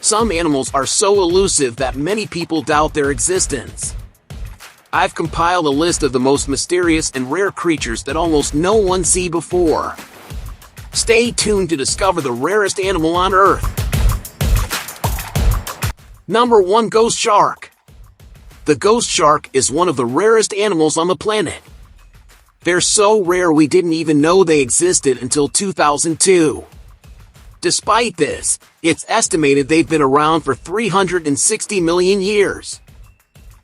Some animals are so elusive that many people doubt their existence. I've compiled a list of the most mysterious and rare creatures that almost no one see before. Stay tuned to discover the rarest animal on Earth. Number 1. Ghost Shark. The ghost shark is one of the rarest animals on the planet. They're so rare we didn't even know they existed until 2002. Despite this, it's estimated they've been around for 360 million years.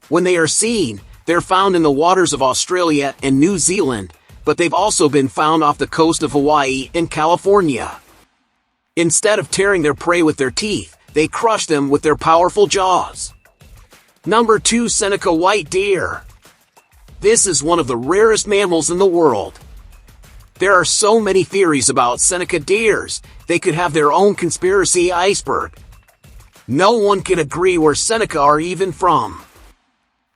When they are seen, they're found in the waters of Australia and New Zealand, but they've also been found off the coast of Hawaii and California. Instead of tearing their prey with their teeth, they crush them with their powerful jaws. Number 2. Seneca white deer. This is one of the rarest mammals in the world. There are so many theories about Seneca deers, they could have their own conspiracy iceberg. No one can agree where Seneca are even from.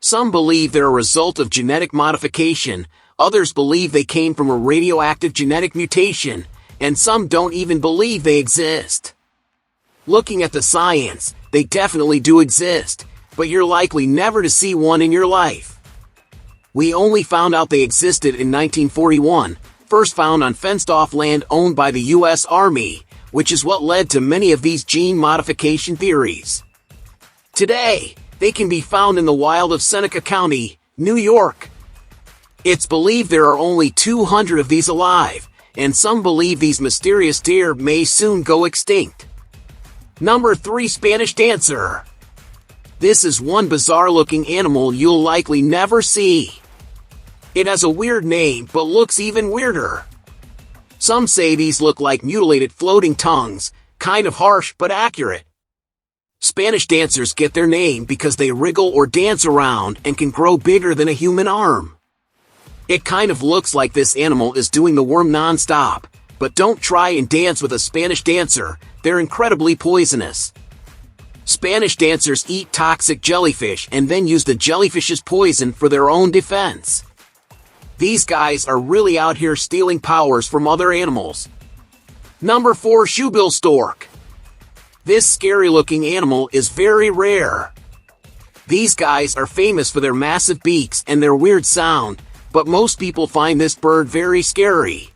Some believe they're a result of genetic modification, others believe they came from a radioactive genetic mutation, and some don't even believe they exist. Looking at the science, they definitely do exist, but you're likely never to see one in your life. We only found out they existed in 1941, first found on fenced-off land owned by the U.S. Army, which is what led to many of these gene modification theories. Today, they can be found in the wild of Seneca County, New York. It's believed there are only 200 of these alive, and some believe these mysterious deer may soon go extinct. Number 3. Spanish dancer. This is one bizarre-looking animal you'll likely never see. It has a weird name but looks even weirder. Some say these look like mutilated floating tongues, kind of harsh but accurate. Spanish dancers get their name because they wriggle or dance around and can grow bigger than a human arm. It kind of looks like this animal is doing the worm non-stop, but don't try and dance with a Spanish dancer, they're incredibly poisonous. Spanish dancers eat toxic jellyfish and then use the jellyfish's poison for their own defense. These guys are really out here stealing powers from other animals. Number 4. Shobillstor. This scary-looking animal is very rare. These guys are famous for their massive beaks and their weird sound, but most people find this bird very scary.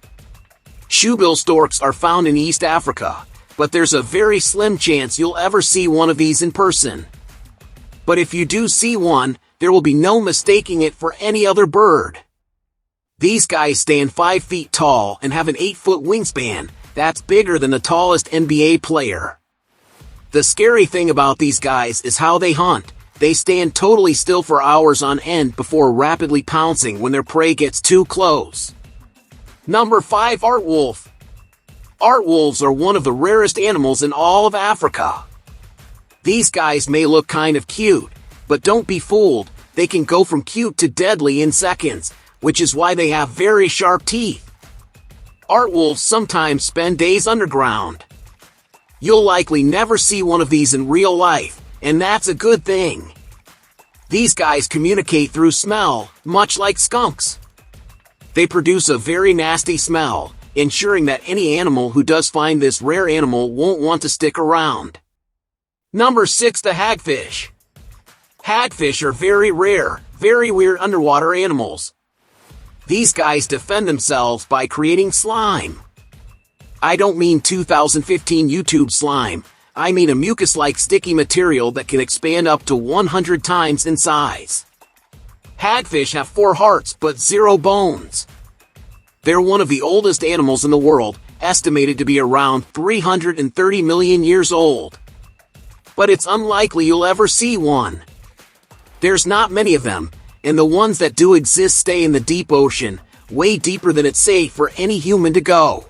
Shobillstorks are found in East Africa, but there's a very slim chance you'll ever see one of these in person. But if you do see one, there will be no mistaking it for any other bird. These guys stand 5 feet tall and have an 8-foot wingspan, that's bigger than the tallest NBA player. The scary thing about these guys is how they hunt. They stand totally still for hours on end before rapidly pouncing when their prey gets too close. Number 5. Artwolf. Artwolves are one of the rarest animals in all of Africa. These guys may look kind of cute, but don't be fooled, they can go from cute to deadly in seconds, which is why they have very sharp teeth. Artwolves sometimes spend days underground. You'll likely never see one of these in real life, and that's a good thing. These guys communicate through smell, much like skunks. They produce a very nasty smell, ensuring that any animal who does find this rare animal won't want to stick around. Number 6. The hagfish. Hagfish are very rare, very weird underwater animals. These guys defend themselves by creating slime. I don't mean 2015 YouTube slime, I mean a mucus-like sticky material that can expand up to 100 times in size. Hagfish have 4 hearts but 0 bones. They're one of the oldest animals in the world, estimated to be around 330 million years old. But it's unlikely you'll ever see one. There's not many of them, and the ones that do exist stay in the deep ocean, way deeper than it's safe for any human to go.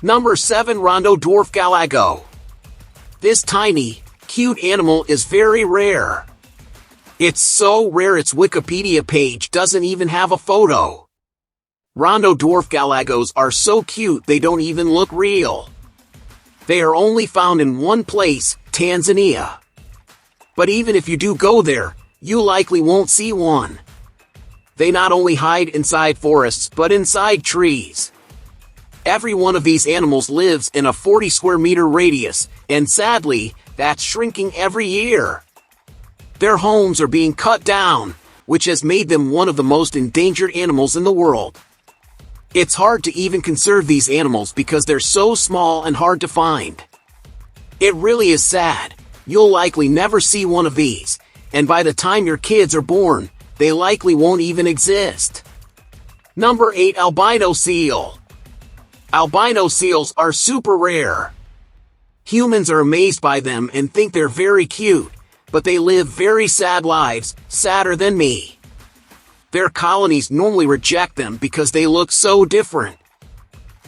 Number 7. Rondo Dwarf Galago. This tiny, cute animal is very rare. It's so rare its Wikipedia page doesn't even have a photo. Rondo dwarf galagos are so cute they don't even look real. They are only found in one place, Tanzania. But even if you do go there, you likely won't see one. They not only hide inside forests but inside trees. Every one of these animals lives in a 40 square meter radius, and sadly, that's shrinking every year. Their homes are being cut down, which has made them one of the most endangered animals in the world. It's hard to even conserve these animals because they're so small and hard to find. It really is sad. You'll likely never see one of these, and by the time your kids are born, they likely won't even exist. Number 8. Albino Seal. Albino seals are super rare. Humans are amazed by them and think they're very cute, but they live very sad lives, sadder than me. Their colonies normally reject them because they look so different.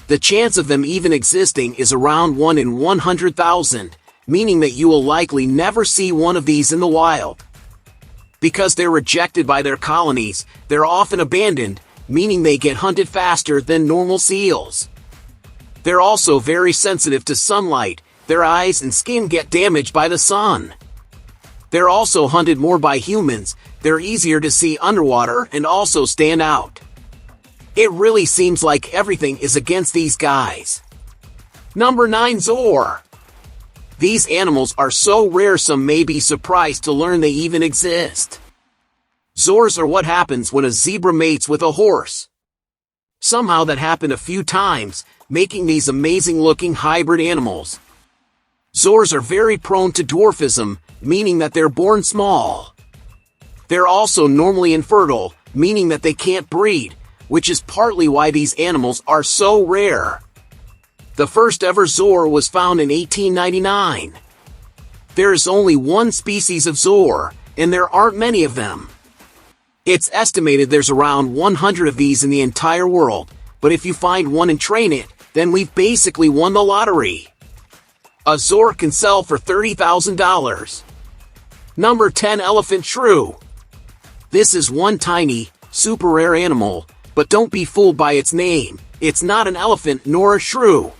The chance of them even existing is around 1 in 100,000, meaning that you will likely never see one of these in the wild. Because they're rejected by their colonies, they're often abandoned, meaning they get hunted faster than normal seals. They're also very sensitive to sunlight. Their eyes and skin get damaged by the sun. They're also hunted more by humans. They're easier to see underwater and also stand out. It really seems like everything is against these guys. Number 9. Zor. These animals are so rare some may be surprised to learn they even exist. Zors are what happens when a zebra mates with a horse. Somehow that happened a few times, making these amazing-looking hybrid animals. Zors are very prone to dwarfism, meaning that they're born small. They're also normally infertile, meaning that they can't breed, which is partly why these animals are so rare. The first ever Zor was found in 1899. There is only one species of Zor, and there aren't many of them. It's estimated there's around 100 of these in the entire world, but if you find one and train it, then we've basically won the lottery. A Zor can sell for $30,000. Number 10. Elephant Shrew. This is one tiny, super rare animal, but don't be fooled by its name. It's not an elephant nor a shrew.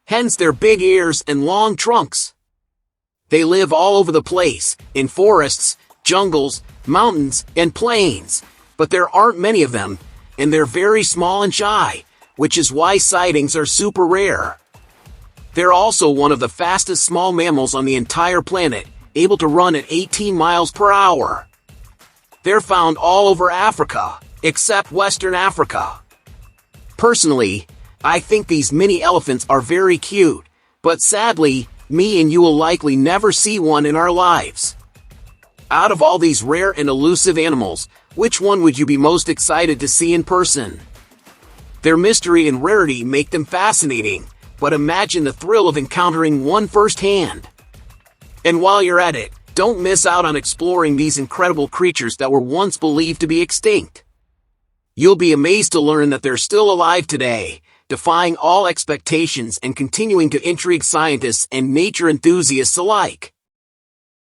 Hence their big ears and long trunks. They live all over the place, in forests, jungles, mountains, and plains, but there aren't many of them, and they're very small and shy, which is why sightings are super rare. They're also one of the fastest small mammals on the entire planet, able to run at 18 miles per hour. They're found all over Africa, except Western Africa. Personally, I think these mini elephants are very cute, but sadly, me and you will likely never see one in our lives. Out of all these rare and elusive animals, which one would you be most excited to see in person? Their mystery and rarity make them fascinating, but imagine the thrill of encountering one firsthand. And while you're at it, don't miss out on exploring these incredible creatures that were once believed to be extinct. You'll be amazed to learn that they're still alive today, defying all expectations and continuing to intrigue scientists and nature enthusiasts alike.